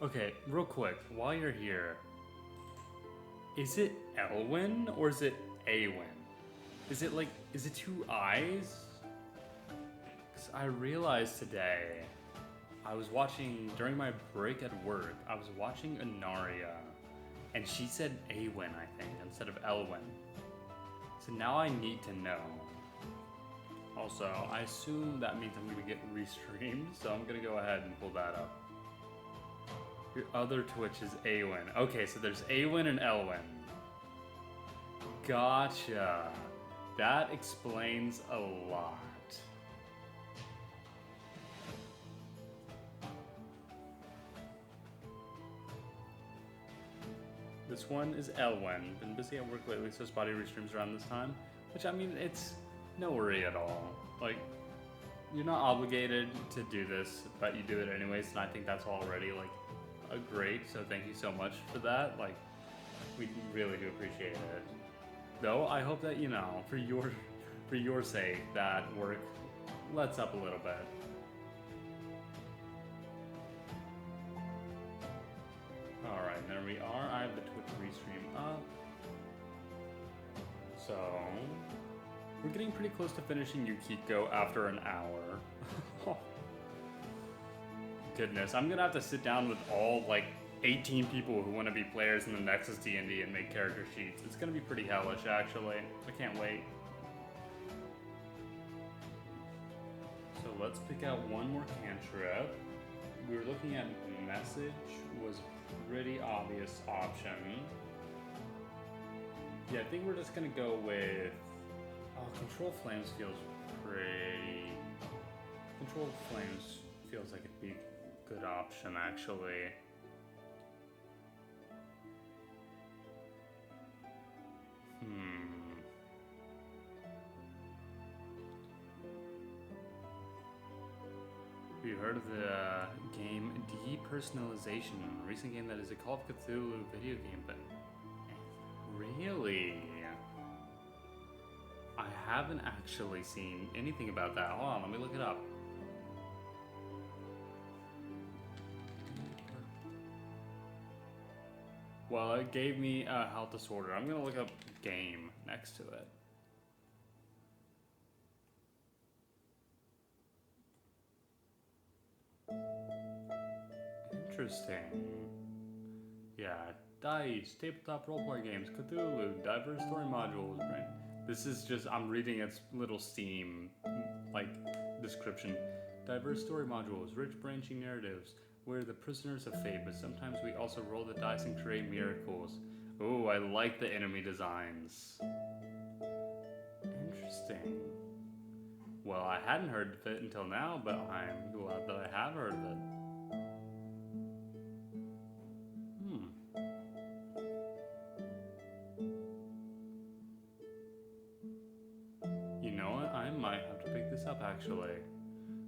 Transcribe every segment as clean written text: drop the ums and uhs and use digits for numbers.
Okay, real quick, while you're here, is it Elwyn or is it Awen? Is it two eyes? Because I realized today, I was watching, during my break at work, I was watching Anaria, and she said Awen, I think, instead of Elwyn. So now I need to know. Also, I assume that means I'm gonna get restreamed, so I'm gonna go ahead and pull that up. Your other Twitch is Awen. Okay, so there's Awen and Elwyn. Gotcha. That explains a lot. This one is Elwyn. Been busy at work lately, so spotty restreams around this time. Which, I mean, it's no worry at all. Like, you're not obligated to do this, but you do it anyways, and I think that's already, like, a great, so thank you so much for that. Like, we really do appreciate it. Though, I hope that, you know, for your sake, that work lets up a little bit. Alright, there we are. I have the Twitch restream up. So, we're getting pretty close to finishing Yukiko after an hour. Goodness, I'm gonna have to sit down with all, like, 18 people who want to be players in the Nexas D&D and make character sheets. It's gonna be pretty hellish, actually. I can't wait. So let's pick out one more cantrip. We were looking at message was a pretty obvious option. Yeah, I think we're just gonna go with... Oh, Control Flames feels pretty... Control Flames feels like it'd be a good option, actually. Have you heard of the game Depersonalization? A recent game that is a Call of Cthulhu video game, but... Really? I haven't actually seen anything about that. Hold on, let me look it up. Well, it gave me a health disorder. I'm gonna look up game next to it. Interesting. Yeah, dice, tabletop roleplay games, Cthulhu, diverse story modules, right? This is just, I'm reading its little Steam, like, description. Diverse story modules, rich branching narratives. We're the prisoners of fate, but sometimes we also roll the dice and create miracles. Ooh, I like the enemy designs. Interesting. Well, I hadn't heard of it until now, but I'm glad that I have heard of it. You know what? I might have to pick this up, actually.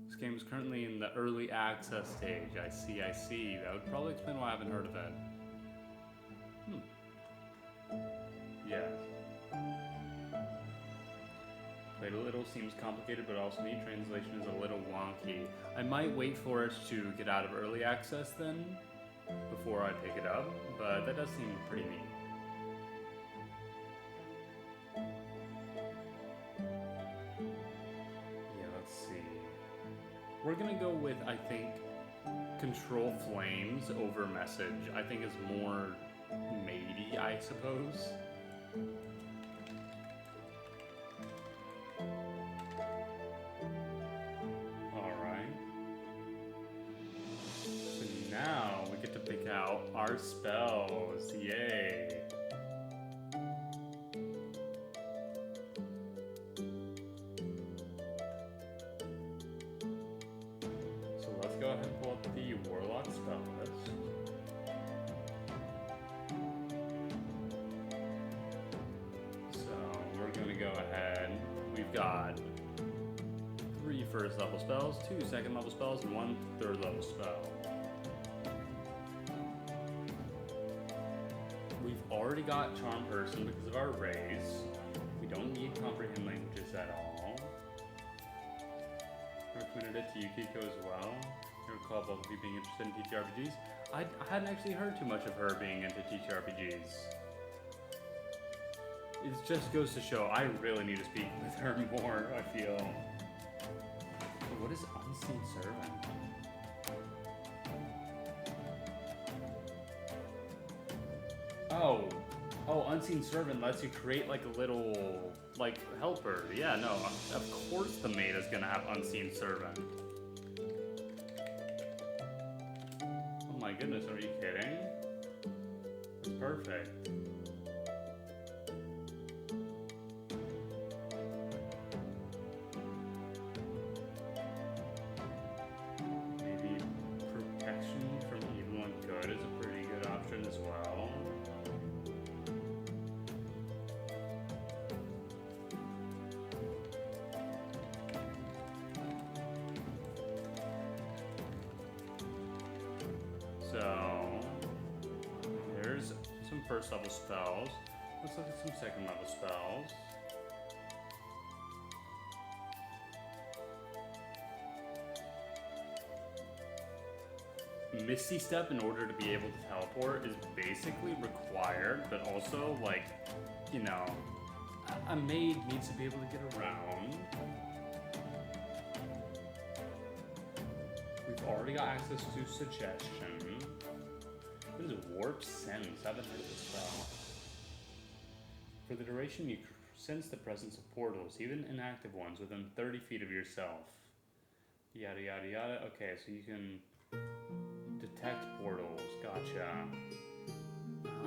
This game is currently in the early access stage. I see. That would probably explain why I haven't heard of it. Yeah. Played a little, seems complicated, but also neat. Translation is a little wonky. I might wait for it to get out of early access then, before I pick it up, but that does seem pretty neat. We're gonna go with, I think, Control Flames over Message. I think is more matey, I suppose. Alright. So now we get to pick out our spells. Yay! Go ahead and pull up the Warlock spell list. So we're going to go ahead. We've got 3 first level spells, 2 second level spells, and 1 third level spell. We've already got Charm Person because of our race. We don't need Comprehend Languages at all. Recommended it to Yukiko as well. I recall both of you being interested in TTRPGs. I hadn't actually heard too much of her being into TTRPGs. It just goes to show I really need to speak with her more, I feel. What is Unseen Servant? Oh, Unseen Servant lets you create like a little, like, helper. Yeah, no, of course the maid is gonna have Unseen Servant. Oh my goodness, are you kidding? It's perfect. Maybe protection from evil and good is a pretty good option as well. So, here's some first level spells. Let's look at some second level spells. Misty Step in order to be able to teleport is basically required, but also, like, you know, a maid needs to be able to get around. We've already got access to Suggestion. What is Warp Sense? I haven't heard of this spell. For the duration, you sense the presence of portals, even inactive ones, within 30 feet of yourself. Yada yada yada. Okay, so you can detect portals. Gotcha.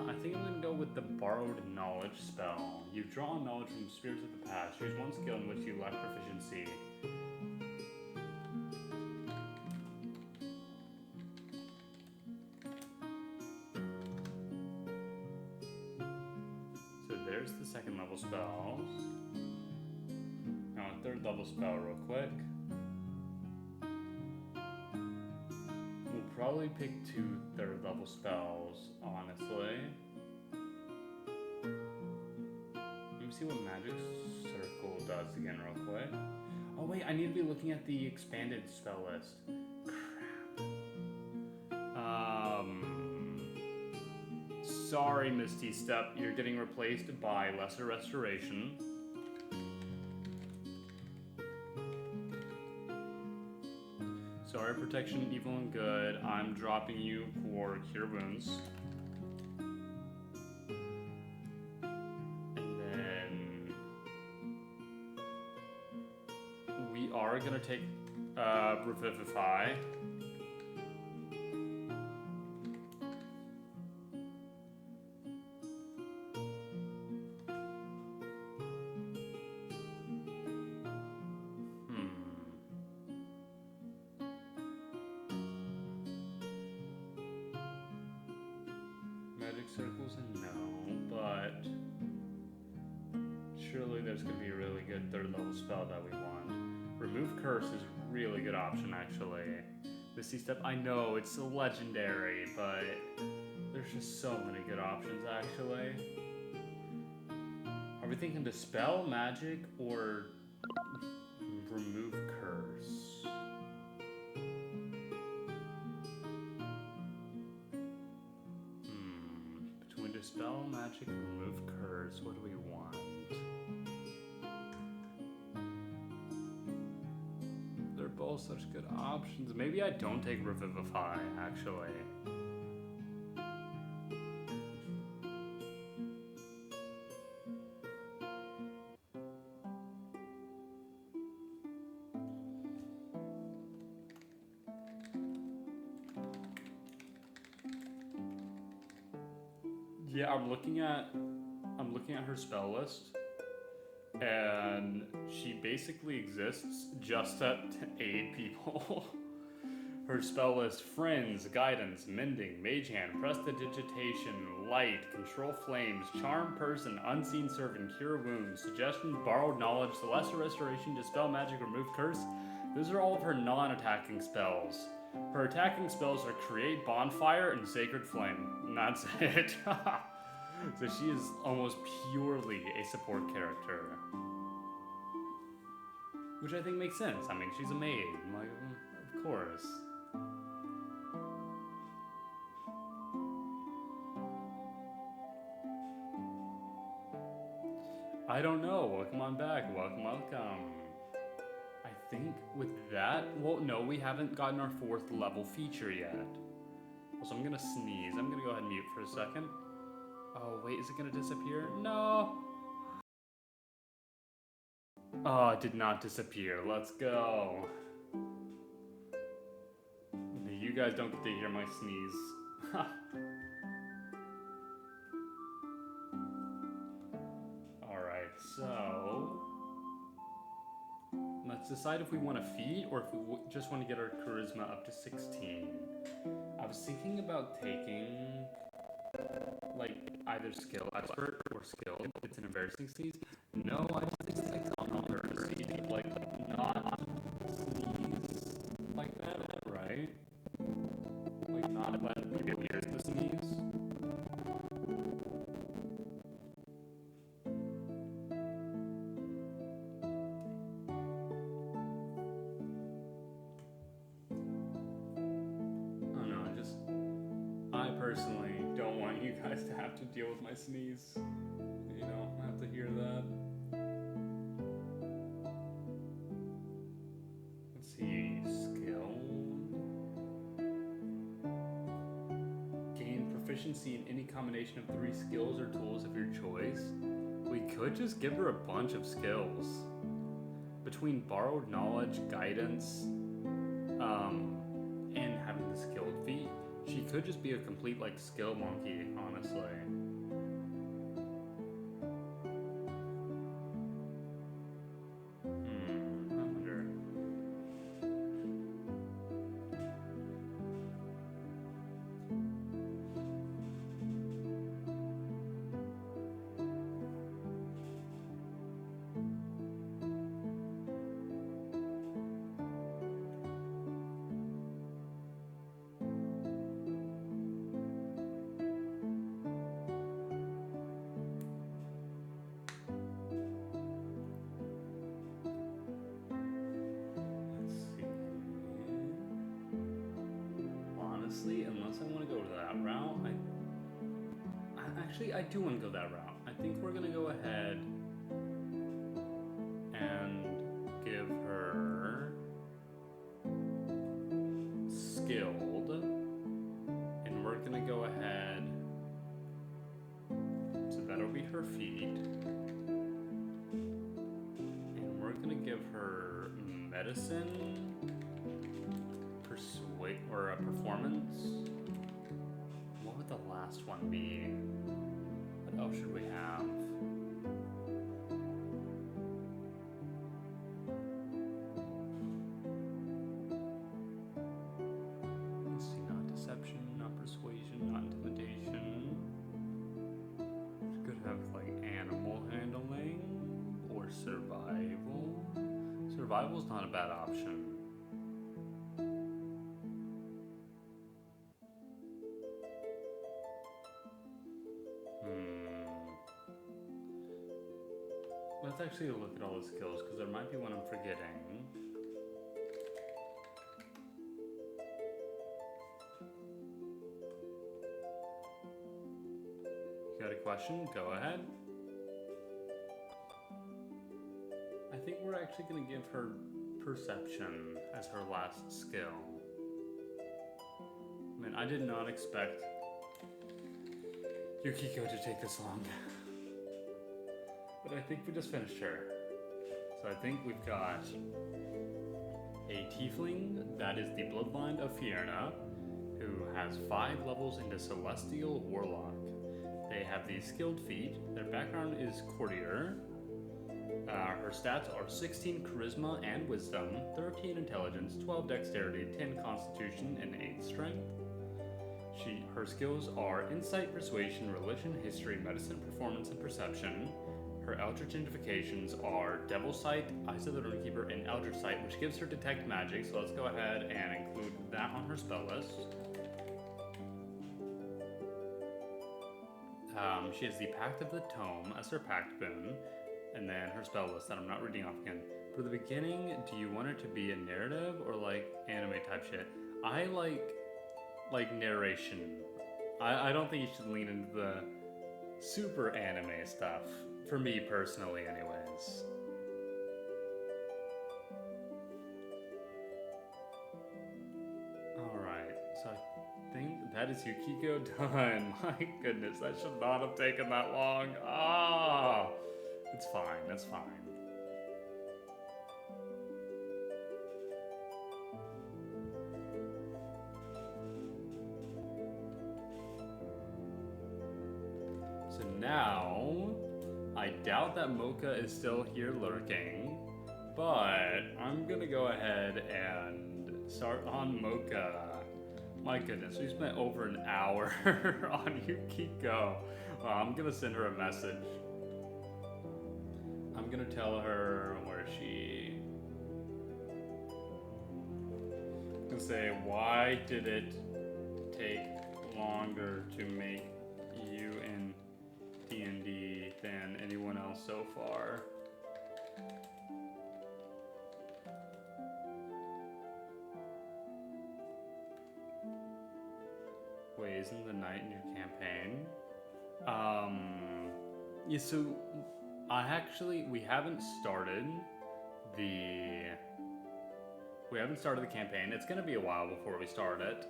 I think I'm gonna go with the Borrowed Knowledge spell. You draw knowledge from spirits of the past. Choose one skill in which you lack proficiency. There's the second level spells. Now a third level spell real quick. We'll probably pick 2 third level spells, honestly. Let me see what Magic Circle does again real quick. Oh wait, I need to be looking at the expanded spell list. Crap. Sorry, Misty Step, you're getting replaced by Lesser Restoration. Sorry, Protection, Evil, and Good. I'm dropping you for Cure Wounds. And then we are gonna take Revivify. Circles and no, but surely there's gonna be a really good third level spell that we want. Remove Curse is a really good option actually. Misty Step, I know it's a legendary, but there's just so many good options actually. Are we thinking Dispel Magic or Remove Curse? Dispel Magic, Remove Curse. What do we want? They're both such good options. Maybe I don't take Revivify, actually. Yeah, I'm looking at her spell list, and she basically exists just to aid people. Her spell list: Friends, Guidance, Mending, Mage Hand, Prestidigitation, Light, Control Flames, Charm Person, Unseen Servant, Cure Wounds, Suggestion, Borrowed Knowledge, Celestial Restoration, Dispel Magic, Remove Curse. Those are all of her non-attacking spells. Her attacking spells are Create Bonfire and Sacred Flame, and that's it. So she is almost purely a support character. Which I think makes sense. I mean, she's a maid. Like, of course. I don't know. Welcome on back. Welcome, welcome. I think with that, well, no, we haven't gotten our 4th level feature yet. So I'm gonna sneeze. I'm gonna go ahead and mute for a second. Oh, wait, is it gonna disappear? No. Oh, it did not disappear. Let's go. You guys don't get to hear my sneeze. Alright, so let's decide if we want to feed or if we just want to get our charisma up to 16. I was thinking about taking like either skill expert or skilled. It's an embarrassing sneeze. No, I just think it's like common, like not sneeze like that, right? Like not let people hear the sneeze. Personally don't want you guys to have to deal with my sneeze. You don't have to hear that. Let's see, skill. Gain proficiency in any combination of 3 skills or tools of your choice. We could just give her a bunch of skills. Between borrowed knowledge, guidance, and having the skilled feat, she could just be a complete, like, skill monkey, honestly. I wonder. Unless I want to go that route, I do want to go that route. I think we're going to go ahead and give her skilled, and we're going to go ahead, so that'll be her feat, and we're going to give her medicine, persuade, or a performance. What would the last one be? What else should we have? Let's see, not deception, not persuasion, not intimidation. We could have like animal handling or survival. Survival's not a bad option. Let's actually look at all the skills, because there might be one I'm forgetting. You got a question? Go ahead. I think we're actually going to give her perception as her last skill. I mean, I did not expect Yukiko to take this long. But I think we just finished her. So I think we've got a tiefling that is the bloodline of Fierna, who has 5 levels into Celestial Warlock. They have the skilled feat. Their background is courtier. Her stats are 16 charisma and wisdom, 13 intelligence, 12 dexterity, 10 constitution, and 8 strength. Her skills are insight, persuasion, religion, history, medicine, performance, and perception. Her Eldritch identifications are Devil Sight, Eyes of the Runekeeper, and Eldritch Sight, which gives her Detect Magic, so let's go ahead and include that on her spell list. She has the Pact of the Tome as her Pact boon, and then her spell list that I'm not reading off again. For the beginning, do you want her to be a narrative or like anime type shit? I like narration. I don't think you should lean into the super anime stuff. For me personally, anyways. Alright, so I think that is Yukiko done. My goodness, that should not have taken that long. Ah! It's fine, that's fine. So now, I doubt that Mocha is still here lurking, but I'm gonna go ahead and start on Mocha. My goodness, we spent over an hour on Yukiko. Well, I'm gonna send her a message. I'm gonna tell her where she... I'm gonna say, why did it take longer to make you in D&D than anyone else so far? Wait, isn't the night in your campaign? Yeah, so we haven't started the campaign. It's gonna be a while before we start it.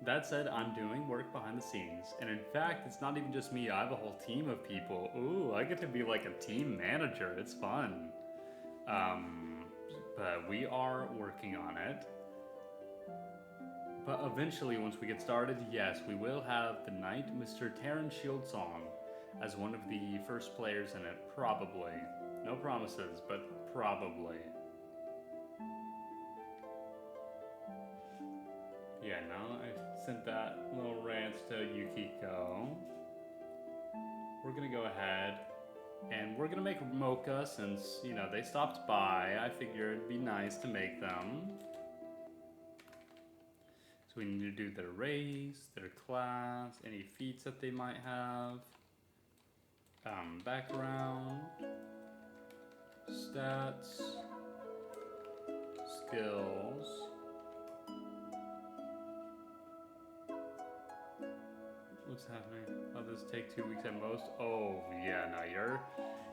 That said, I'm doing work behind the scenes, and in fact, it's not even just me. I have a whole team of people. Ooh, I get to be like a team manager. It's fun. But we are working on it. But eventually, once we get started, yes, we will have the Knight Mr. Terran Shield Song as one of the first players in it, probably. No promises, but probably. Yeah, no, I sent that little rant to Yukiko. We're gonna go ahead and we're gonna make Mocha since, you know, they stopped by. I figured it'd be nice to make them. So we need to do their race, their class, any feats that they might have. Background, stats, skills. What's happening? Oh, this take 2 weeks at most. Oh yeah, no, you're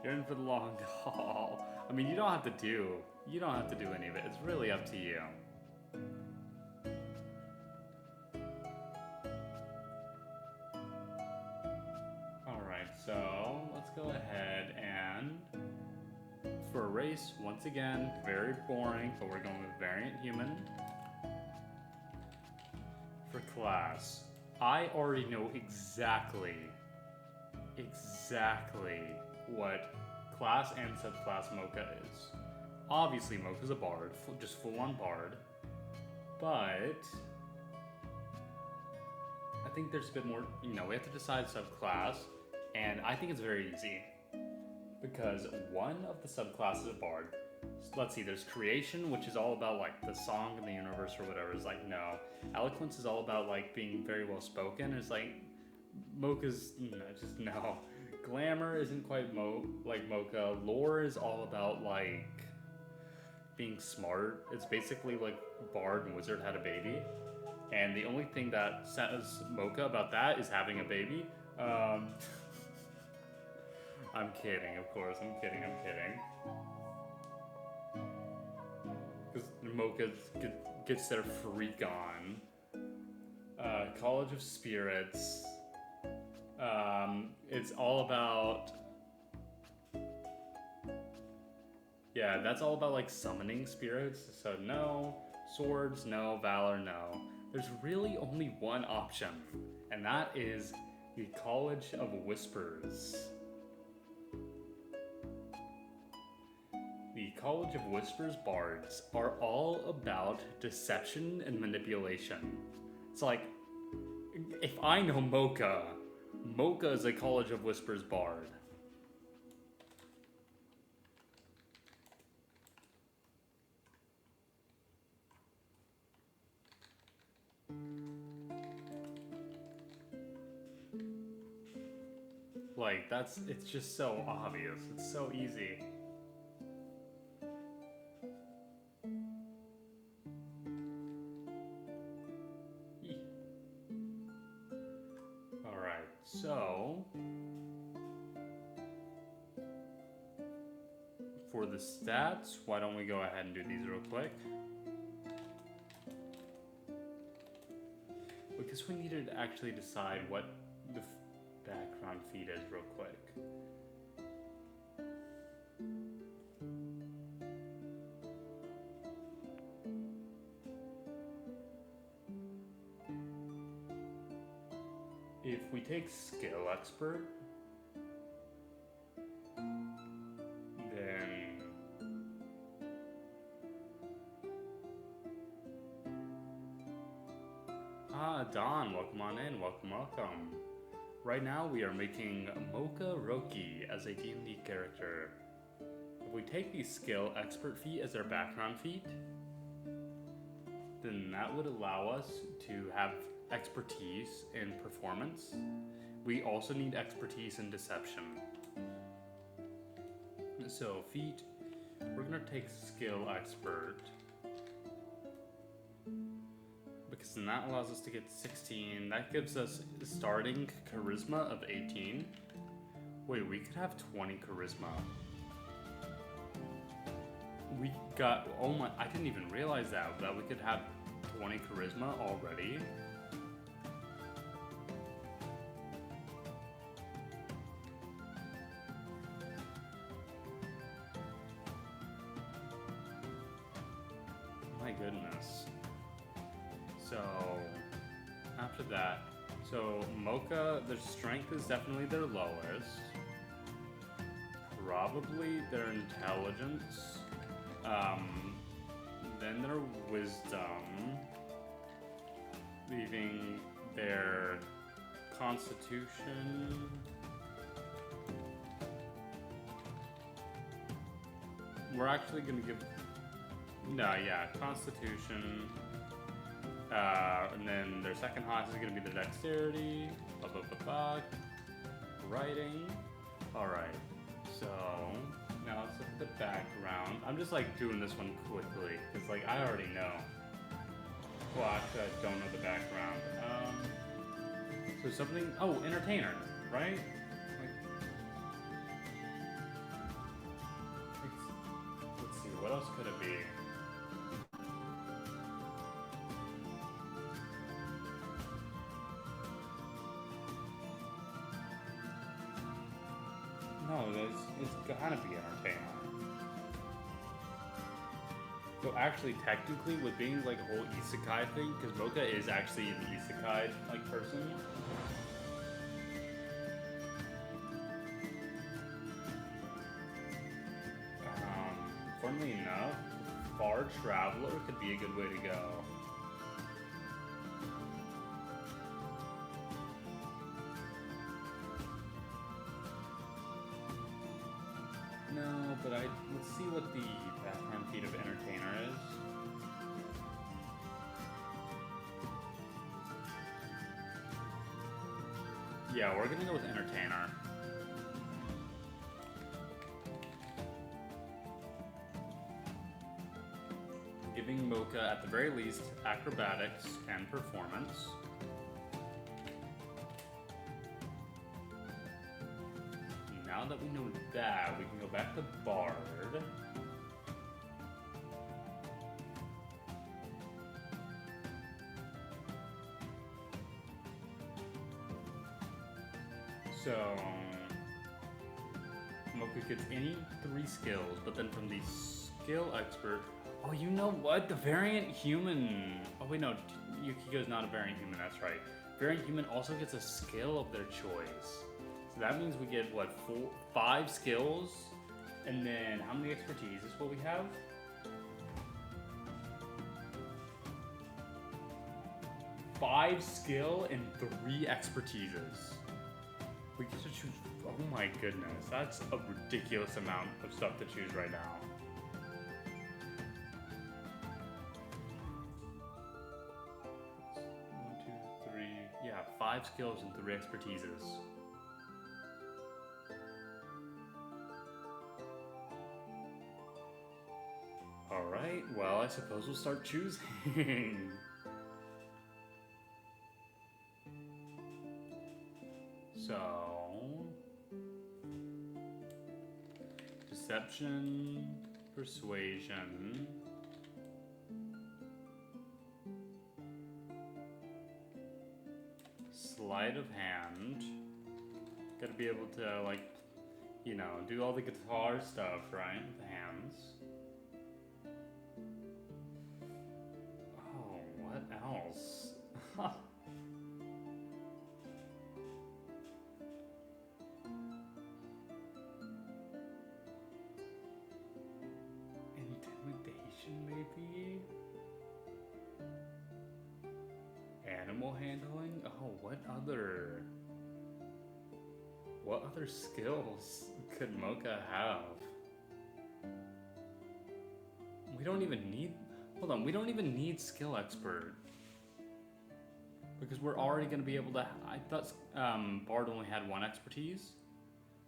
in for the long haul. I mean, you don't have to do any of it. It's really up to you. So let's go ahead and for a race, once again, very boring, but we're going with variant human. For class, I already know exactly what class and subclass Mocha is. Obviously, Mocha's a bard, just full-on bard, but I think there's a bit more, you know, we have to decide subclass. And I think it's very easy, because one of the subclasses of Bard, let's see, there's Creation, which is all about like the song in the universe or whatever, is like, no. Eloquence is all about like being very well spoken, it's like, Mocha's, no, just no. Glamour isn't quite like Mocha. Lore is all about like, being smart. It's basically like Bard and Wizard had a baby. And the only thing that says Mocha about that is having a baby. I'm kidding, of course. I'm kidding. Because Mocha gets their freak on. College of Spirits. It's all about... Yeah, that's all about like summoning spirits. So no. Swords, no. Valor, no. There's really only one option. And that is the College of Whispers. The College of Whispers bards are all about deception and manipulation. It's like, if I know Mocha, Mocha is a College of Whispers bard. Like, it's just so obvious. It's so easy. Alright, So for the stats, why don't we go ahead and do these real quick? Because we needed to actually decide what the background feed is real quick. If we take skill expert, then Don, welcome on in, welcome. Right now we are making Mocha Roki as a D&D character. If we take the skill expert feat as our background feat, then that would allow us to have expertise in performance. We also need expertise in deception. So feat, we're gonna take skill expert, because then that allows us to get 16. That gives us starting charisma of 18. Wait, we could have 20 charisma. We got, oh my, I didn't even realize that we could have 20 charisma already. My goodness. So after that, so Mocha, their strength is definitely their lowest. Probably their intelligence. Then their wisdom. Leaving their constitution. We're actually gonna give, no, yeah, constitution. And then their second highest is gonna be their dexterity. Writing. Alright, so now let's look at the background. I'm just like doing this one quickly, because like I already know. Well, actually I don't know the background. So something, oh, entertainer, right? Let's see, what else could it be? No, it's gotta be entertainer. So actually, technically, with being like a whole isekai thing, because Mocha is actually an isekai like person. Funnily enough, Far Traveler could be a good way to go. No, but let's see what the background feat of entertainer is. Yeah, we're gonna go with entertainer. Giving Mocha, at the very least, acrobatics and performance. Now that we know that, we can go back to Bard. So, Mocha gets any 3 skills, but then from the skill expert, oh, you know what? The variant human. Oh wait, no, Yukiko's not a variant human, that's right. Variant human also gets a skill of their choice. So that means we get, what, 5 skills? And then how many expertise is what we have? Five skill and 3 expertises. We get to choose, oh my goodness, that's a ridiculous amount of stuff to choose right now. One, two, 3, yeah, 5 skills and 3 expertises. Alright, well, I suppose we'll start choosing. So, deception, persuasion, sleight of hand. Gotta be able to, like, you know, do all the guitar stuff, right? With the hands. Oh, what else? Intimidation, maybe? Animal handling? Oh, what other skills could Mocha have? We don't even need, hold on, we don't even need skill expert. Because we're already going to be able to, I thought Bard only had 1 expertise.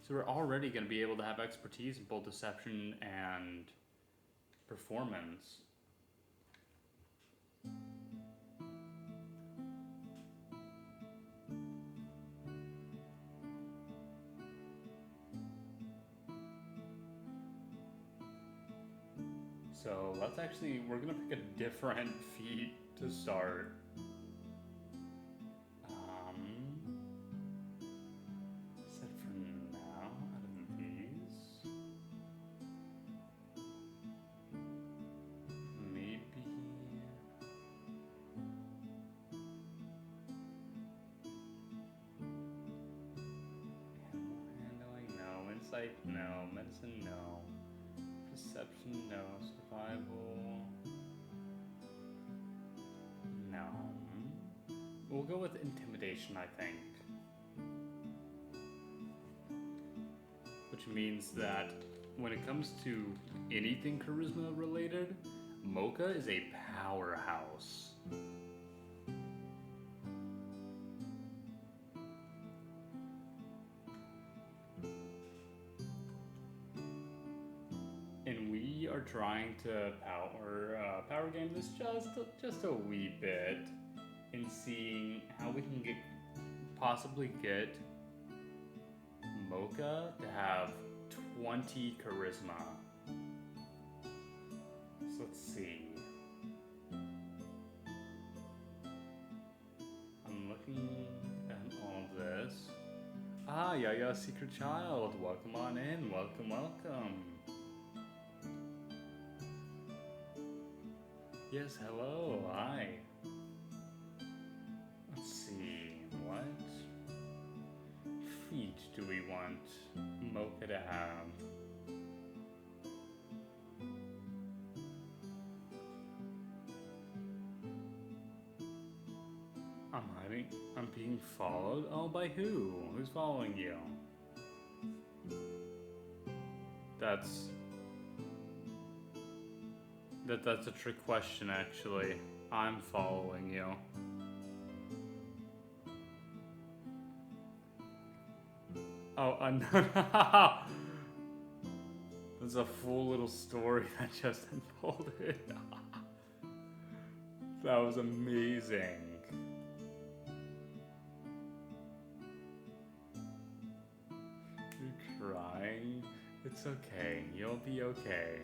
So we're already going to be able to have expertise in both deception and performance. So let's actually, we're going to pick a different feat to start. Set for now, out of these. Maybe. Handling, no. Insight, no. Medicine, no. Perception, no. Survival, no. We'll go with intimidation, I think. Which means that when it comes to anything charisma related, Mocha is a powerhouse. And we are trying to power game this just a wee bit in seeing how we can possibly get Mocha to have 20 charisma. So let's see. I'm looking at all this. Ah, Yaya, secret child. Welcome on in. Welcome, welcome. Yes, hello. Hi. Let's see. What feat do we want Mocha to have? I'm being followed? Oh, by who? Who's following you? That's a trick question, actually. I'm following you. Oh, no. There's a full little story that just unfolded. That was amazing. You're crying? It's okay. You'll be okay.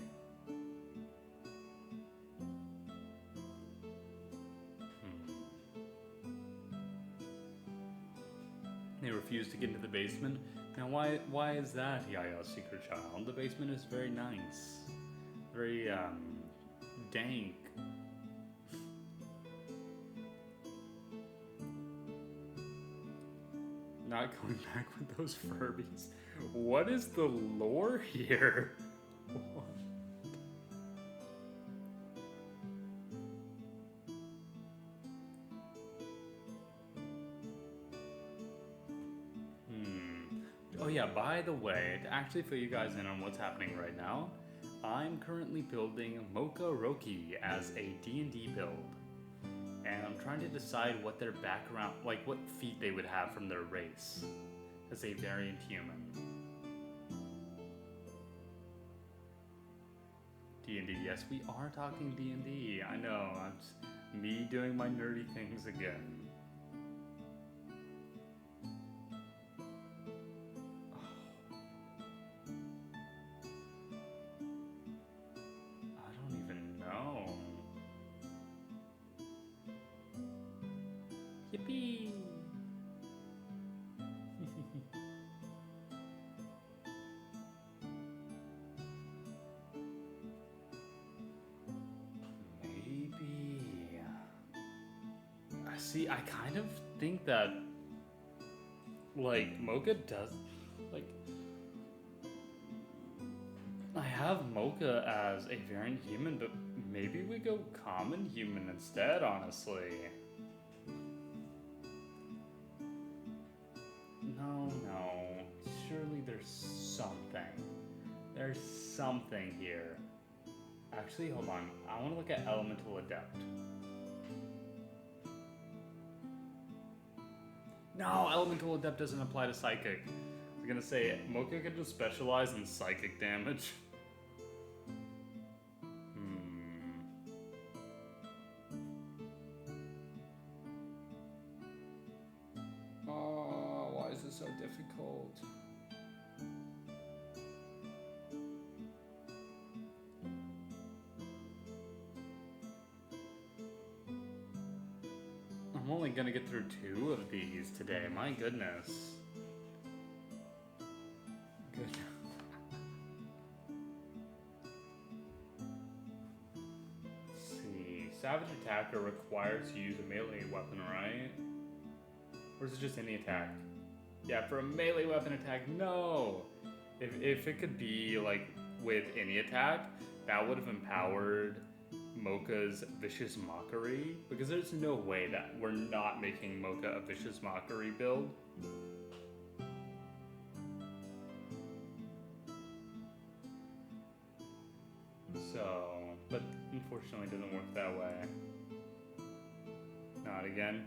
They refuse to get into the basement. Now, why is that, Yaya's secret child? The basement is very nice. Very, dank. Not going back with those Furbies. What is the lore here? Oh yeah, by the way, to actually fill you guys in on what's happening right now, I'm currently building Mocha Roki as a D&D build. And I'm trying to decide what their background, like what feat they would have from their race as a variant human. D&D, yes, we are talking D&D. I know, it's me doing my nerdy things again. Maybe. Maybe. See, I kind of think that, like, Mocha does, like, I have Mocha as a variant human, but maybe we go common human instead, honestly. No. Surely there's something. There's something here. Actually, hold on. I want to look at Elemental Adept. No, Elemental Adept doesn't apply to Psychic. I was gonna say, Mocha could just specialize in Psychic damage. Oh, why is this so difficult? I'm only gonna get through 2 of these today, my goodness. Good. Let's see. Savage Attacker requires you to use a melee weapon, right? Or is it just any attack? Yeah, for a melee weapon attack, no! If it could be, like, with any attack, that would have empowered Mocha's Vicious Mockery, because there's no way that we're not making Mocha a Vicious Mockery build. So, but unfortunately it doesn't work that way. Not again.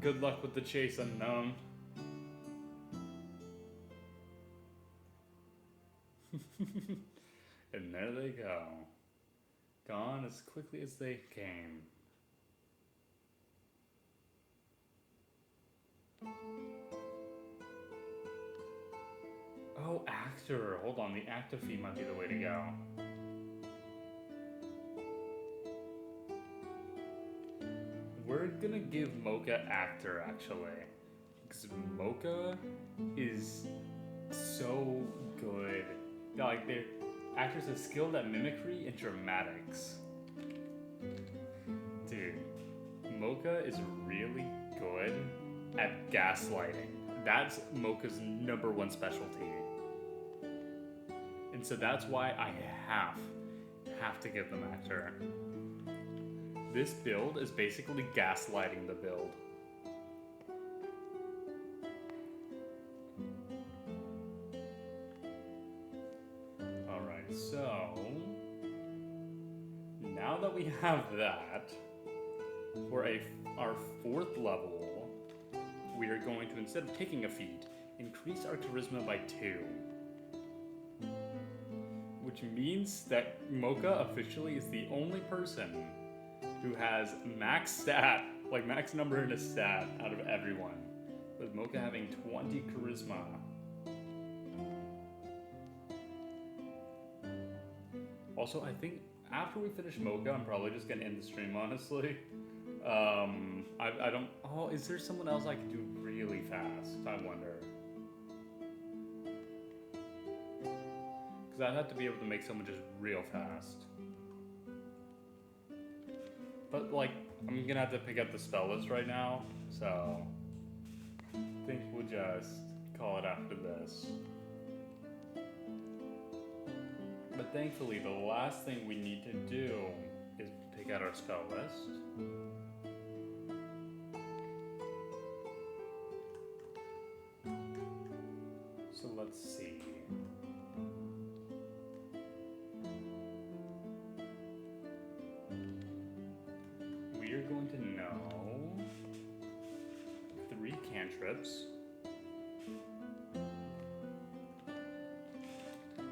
Good luck with the chase, unknown. And there they go. Gone as quickly as they came. Oh, actor. Hold on, the actor fee might be the way to go. We're gonna give Mocha actor, actually. Because Mocha is so good. Like, they're actors are skilled at mimicry and dramatics. Dude, Mocha is really good at gaslighting. That's Mocha's #1 specialty. And so that's why I have to give them actor. This build is basically gaslighting the build. Alright, so now that we have that, for our 4th level, we are going to, instead of taking a feat, increase our charisma by 2. Which means that Mocha officially is the only person who has max stat, like max number in a stat out of everyone. With Mocha having 20 charisma. Also, I think after we finish Mocha, I'm probably just gonna end the stream, honestly. I don't, oh, is there someone else I could do really fast? I wonder. Because I'd have to be able to make someone just real fast. But, like, I'm gonna have to pick up the spell list right now, so I think we'll just call it after this. But thankfully, the last thing we need to do is pick out our spell list. So let's see. We are going to know 3 cantrips.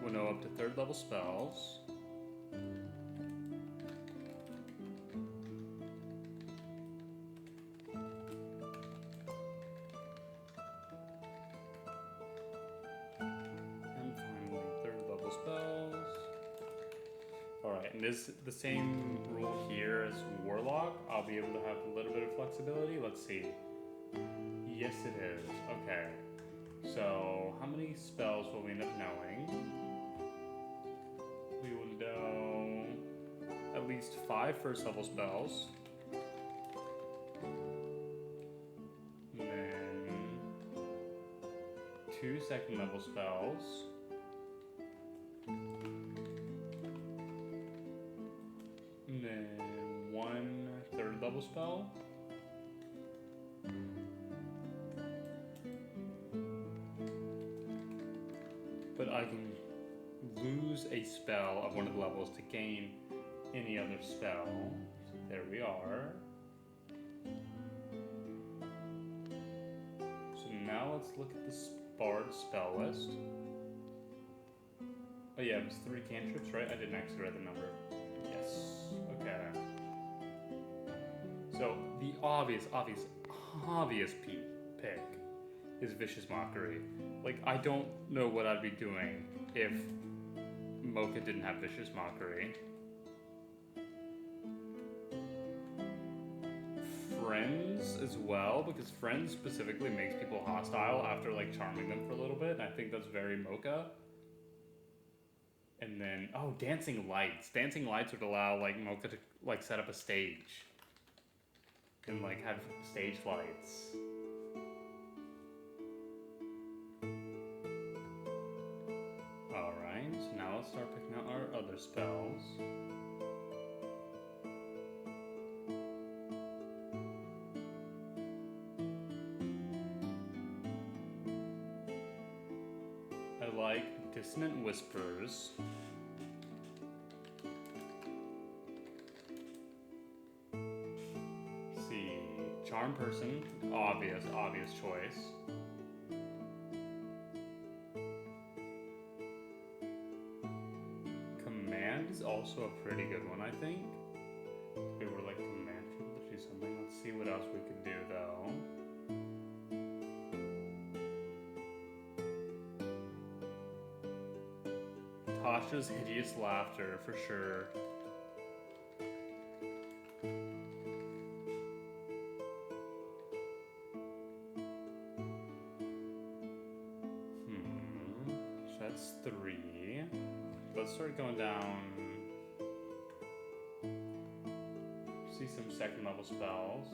We'll know up to 3rd level spells. this the same rule here as Warlock? I'll be able to have a little bit of flexibility. Let's see. Yes, it is. Okay. So, how many spells will we end up knowing? We will know at least 5 first level spells. And then 2 second level spells. And then 1 third level spell. But I can lose a spell of one of the levels to gain any other spell. So there we are. So now let's look at the Bard spell list. Oh yeah, it was 3 cantrips, right? I didn't actually write the number. Yes. Okay. So the obvious pick is Vicious Mockery. Like, I don't know what I'd be doing if Mocha didn't have Vicious Mockery. Friends as well, because Friends specifically makes people hostile after like charming them for a little bit, and I think that's very Mocha. And then, oh, Dancing Lights. Dancing Lights would allow like Mocha to like set up a stage and like have stage lights. Alright, so now let's start picking out our other spells. I like Dissonant Whispers. Let's see, Charm Person, obvious choice. Command is also a pretty good one, I think. If we were like command people to do something. Let's see what else we could do though. Tasha's Hideous Laughter, for sure. So that's 3. Let's start going down. See some second level spells.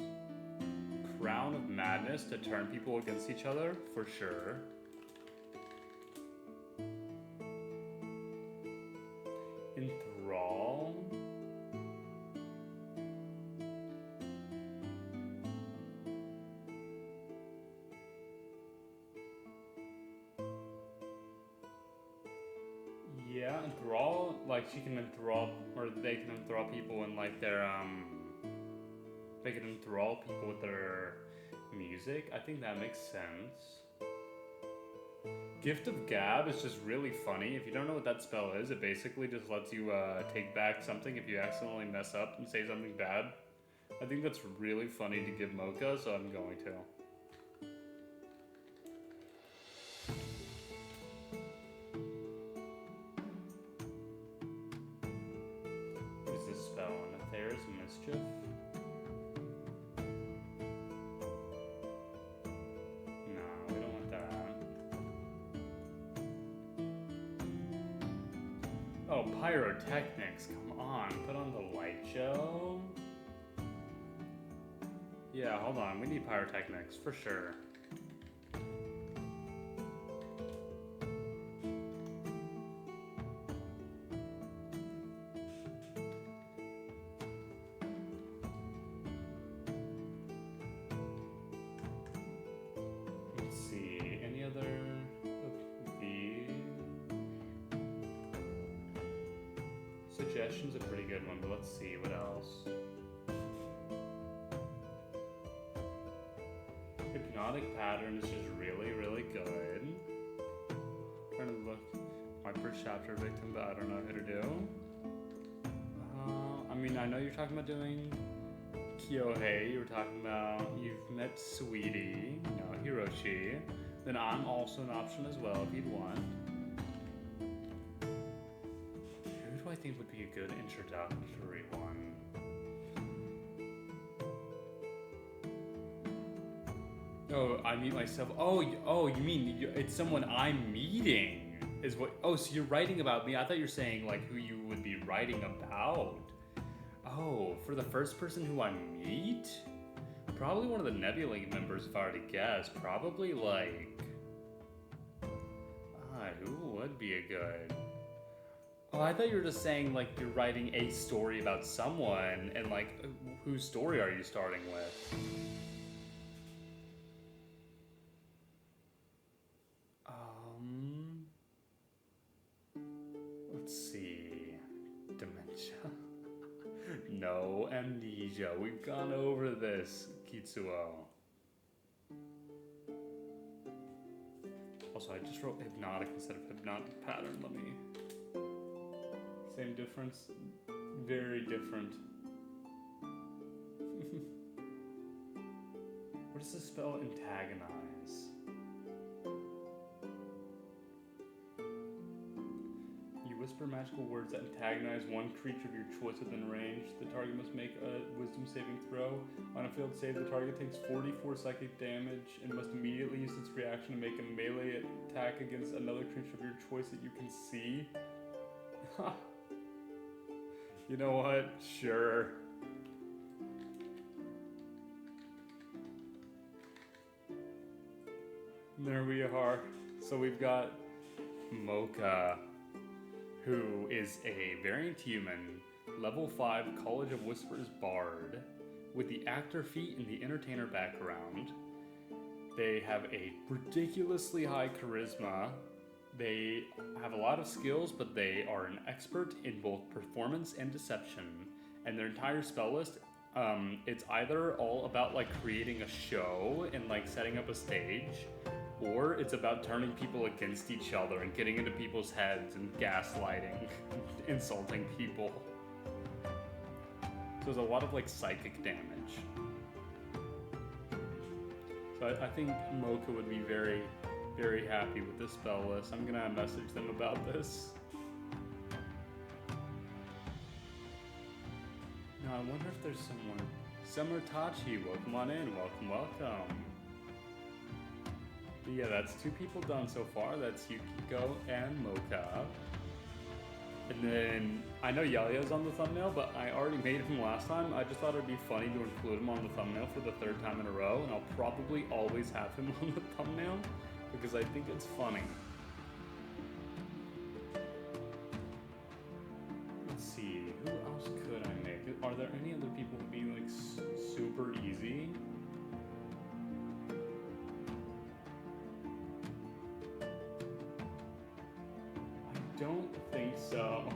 Crown of Madness to turn people against each other, for sure. Enthrall. Yeah, enthrall, like she can enthrall, or they can enthrall people in like their, they can enthrall people with their music. I think that makes sense. Gift of Gab is just really funny. If you don't know what that spell is, it basically just lets you take back something if you accidentally mess up and say something bad. I think that's really funny to give Mocha, so I'm going to. What is this spell? Nether's Mischief? Oh, pyrotechnics, come on, put on the light show. Yeah, hold on, we need pyrotechnics, for sure. Let's see, any other of these? Suggestion's a pretty good one, but let's see what else. Hypnotic Pattern is just really, really good. Trying to look my first chapter victim, but I don't know who to do. I mean, I know you're talking about doing Kyohei. You were talking about you've met Sweetie, no, Hiroshi. Then I'm also an option as well if you'd want. Who do I think would be a good introductory one? Oh, I meet myself. Oh, you mean it's someone I'm meeting is what? Oh, so you're writing about me. I thought you were saying like who you would be writing about. Oh, for the first person who I meet? Probably one of the Nebulink members if I were to guess. Probably like... who would be a good... Oh, I thought you were just saying like you're writing a story about someone and like whose story are you starting with? Let's see. Dementia. No amnesia. We've gone over this, Kitsuo. Also, I just wrote hypnotic instead of hypnotic pattern. Let me... Same difference? Very different. What does the spell antagonize? You whisper magical words that antagonize one creature of your choice within range. The target must make a wisdom saving throw. On a failed save, the target takes 44 psychic damage and must immediately use its reaction to make a melee attack against another creature of your choice that you can see. You know what? Sure. There we are. So we've got Mocha, who is a variant human, level 5 College of Whispers bard, with the actor feat and the entertainer background. They have a ridiculously high charisma. They have a lot of skills, but they are an expert in both performance and deception. And their entire spell list, it's either all about like creating a show and like setting up a stage, or it's about turning people against each other and getting into people's heads and gaslighting, insulting people. So there's a lot of like psychic damage. So I think Mocha would be very, very happy with this spell list. I'm gonna message them about this. Now I wonder if there's someone. Summer Tachi, welcome on in, welcome. But yeah, that's 2 people done so far. That's Yukiko and Mocha. And then, I know Yalia's on the thumbnail, but I already made him last time. I just thought it'd be funny to include him on the thumbnail for the 3rd time in a row, and I'll probably always have him on the thumbnail, because I think it's funny. Let's see, who else could I make? Are there any other people who'd be like super easy? I don't think so.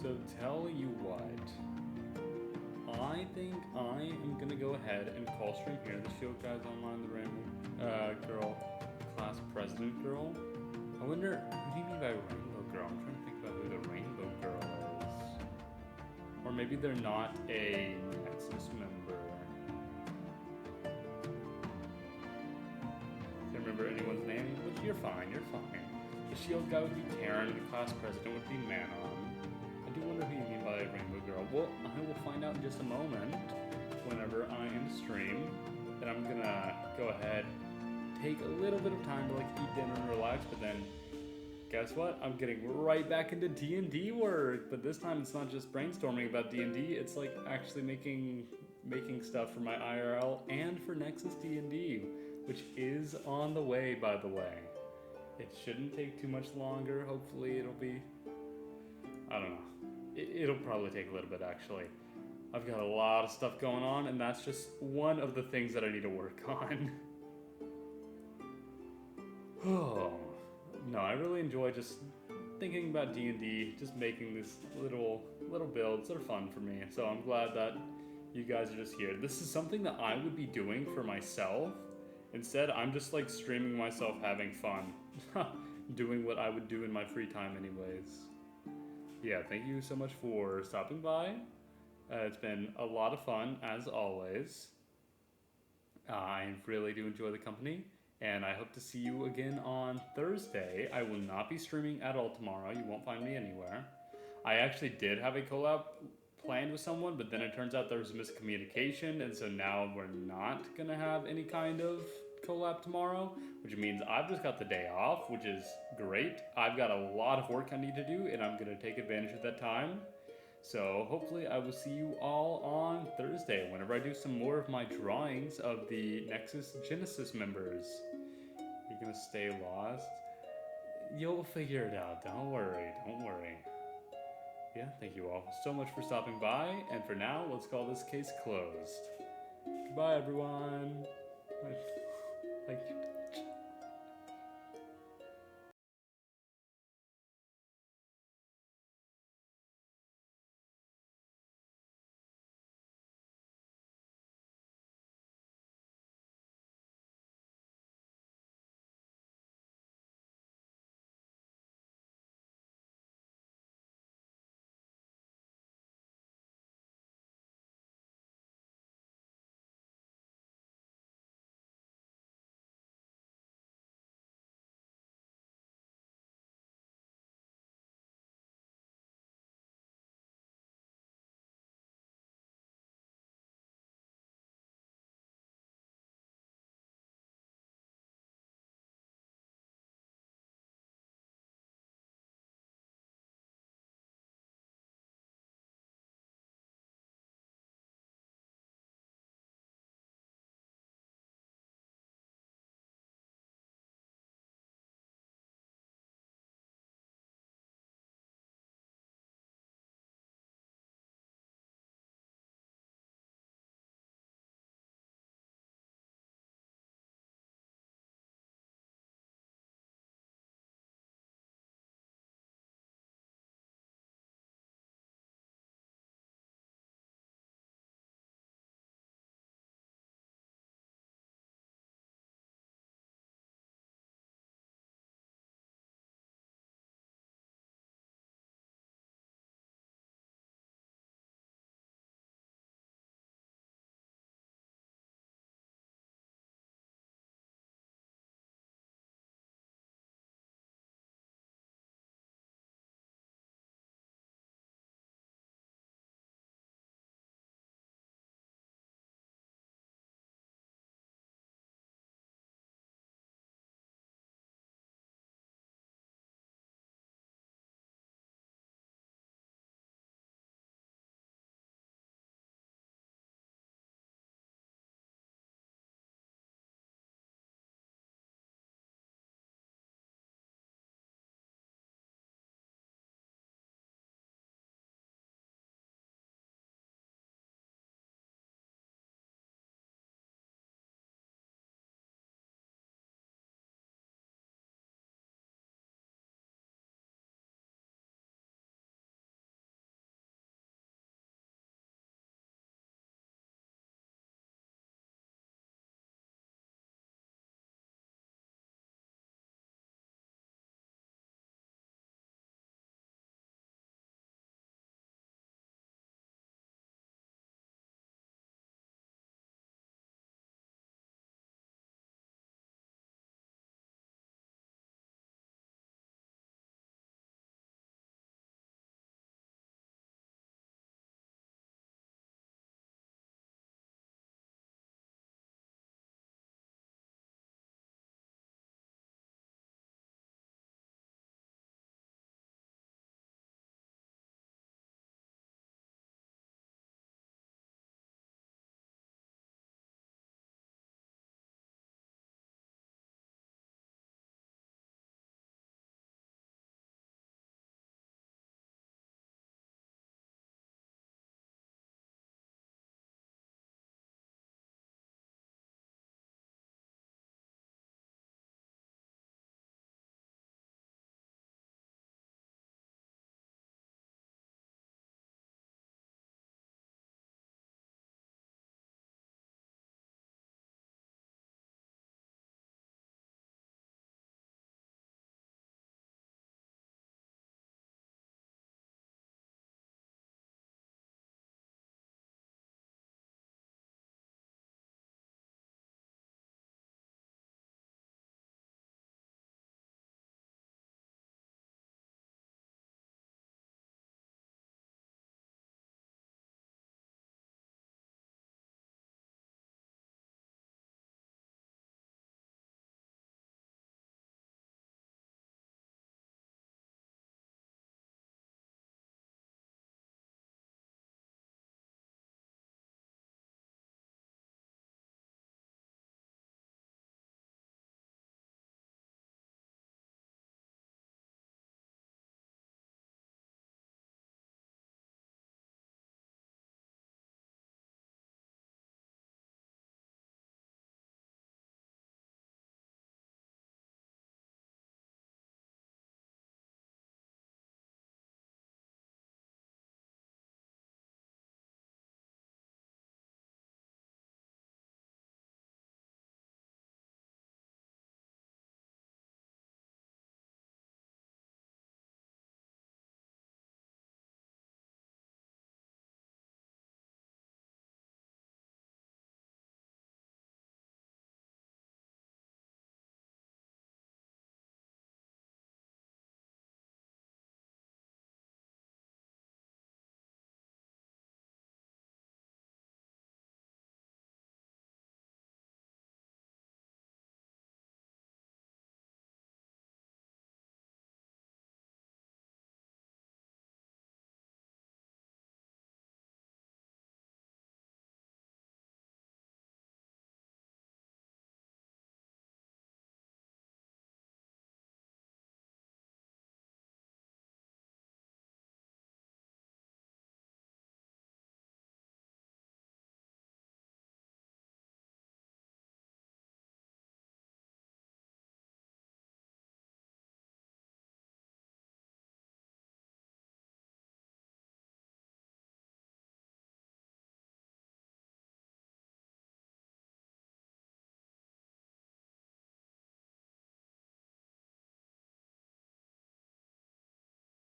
So tell you what, I think I am gonna go ahead and call stream here. The shield guy's online, the rainbow girl, class president girl. I wonder, who do you mean by rainbow girl? I'm trying to think about who the rainbow girl is. Or maybe they're not a Nexus member. Can't remember anyone's name, but you're fine, you're fine. The shield guy would be Karen, the class president would be Manon. I do wonder who you mean by rainbow girl. Well, I will find out in just a moment whenever I end stream. Then I'm gonna go ahead, take a little bit of time to like eat dinner and relax, but then guess what? I'm getting right back into D&D work. But this time it's not just brainstorming about D&D, it's like actually making stuff for my IRL and for Nexus D&D, which is on the way, by the way. It shouldn't take too much longer. Hopefully it'll be, I don't know. It'll probably take a little bit, actually. I've got a lot of stuff going on, and that's just one of the things that I need to work on. Oh, no, I really enjoy just thinking about D&D, just making these little builds that are fun for me. So I'm glad that you guys are just here. This is something that I would be doing for myself. Instead, I'm just like streaming myself having fun. Doing what I would do in my free time anyways. Yeah, thank you so much for stopping by. It's been a lot of fun, as always. I really do enjoy the company, And I hope to see you again on Thursday. I will not be streaming at all tomorrow. You won't find me anywhere. I actually did have a collab planned with someone, but then it turns out there was a miscommunication, and so now we're not gonna have any kind of collab tomorrow, which means I've just got the day off, which is great. I've got a lot of work I need to do, and I'm gonna take advantage of that time. So hopefully I will see you all on Thursday whenever I do some more of my drawings of the Nexus Genesis members. You're gonna stay lost? You'll figure it out, don't worry, don't worry. Yeah, thank you all so much for stopping by, and for now, let's call this case closed. Goodbye, everyone.